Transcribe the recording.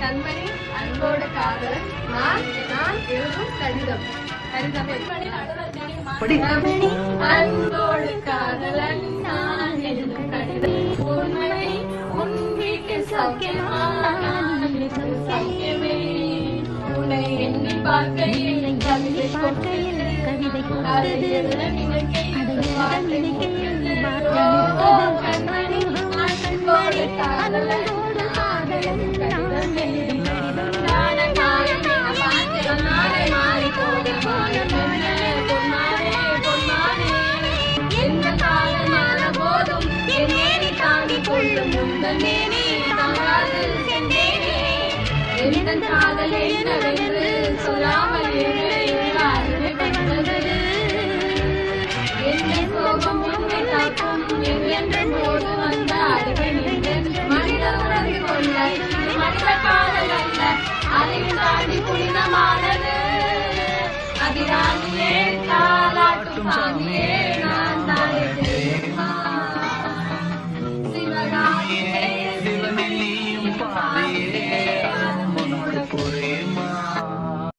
கண்மணி அன்போடு காதலன் நான் எழுதும் கடிதம். அன்போடு காதலன் நான் எழுதும் கடிதம். உண்மை உன் வீட்டு சௌக்கியமா சௌக்கியமே. உன்னை எண்ணி பார்க்கையில் கவிதை கவிதை கண்மணி அன்போடு காதலன் சொல்லாமல் போது வந்த மனித உணர்ந்து கொள்ள மனித காதல் அல்ல, அதையும் தாண்டி புனிதமானது. அதிராணியே தாலாட்டும் சாமியே நான் தானே தெரியுமா? சிவகாமியே சிவனெல்லியும் பாதையே